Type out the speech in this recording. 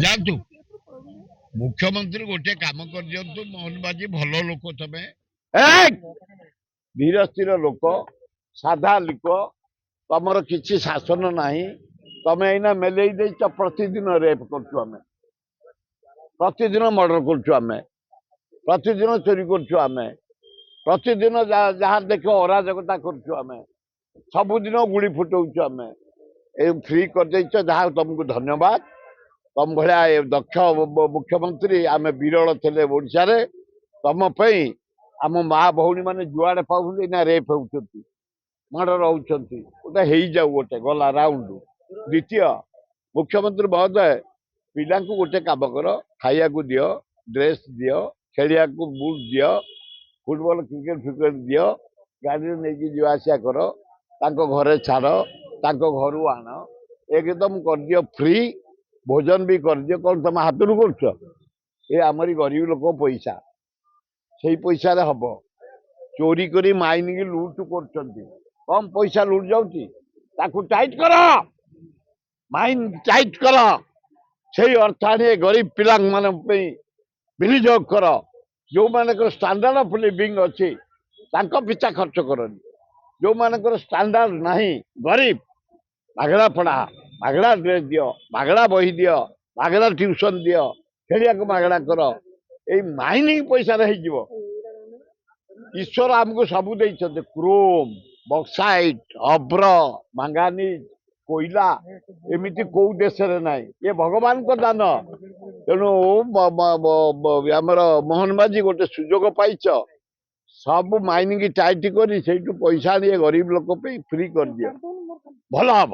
जातु मुख्यमंत्री गोटे काम कर दियंतु मोहन बाजी भल लोक तमे धीर स्थिर लोक साधा लोक तमर किसी शासन नाही तमे एना मेले प्रतिदिन रेप कर प्रतिदिन मर्डर कर प्रतिदिन चोरी कर प्रतिदिन जहाँ देख अराजकता कर सबुदिन गुड़ी फुटाऊँ आम फ्री कर जहाँ तुमको धन्यवाद तुम भाया दक्ष मुख्यमंत्री आम विरल थे ओडार तुम आम माँ भौणी मैंने जुआड़े पाऊँ ना रेप होती मर्डर होती गोटे हो जाऊ गोटे गला राउंड द्वितीय मुख्यमंत्री महोदय पिला गोटे कम कर खाया दियो ड्रेस दियो खेलिया बुट दियो फुटबॉल क्रिकेट फिकेट दियो गाड़ी नहीं जावासिया कर घरे छाड़ घर आण एकदम कर दियो फ्री भोजन भी कर दियो कौन तुम हाथ कर आमरी गरीब लोक पैसा से पैसा हम चोरी करी माइन की लुट कर कम पैसा लुट जाऊँ टाइट कर माइन टाइट कर से अर्थ आने गरीब पिला विनियोग कर जो मान स्टैंडर्ड ऑफ लिविंग अच्छी पिछा खर्च करनी जो मान स्टैंडर्ड नहीं गरीब मागड़ा पढ़ा मागड़ा ड्रेस दियो मागड़ा बही दियो मागड़ा ट्यूशन दियो खेलिया को मागड़ा कर ये माइनिंग पैसा हो ईश्वर आमको सबू देते क्रोम बक्साइट अभ्र मांगानीज कोईला एमती कौ देश ना ये भगवान को दान तेणु आमर मोहन माझी गोटे सुजोग पाइच सब माइनिंग टाइट कर पैसा गरीब लोक फ्री कर दियो भल हम।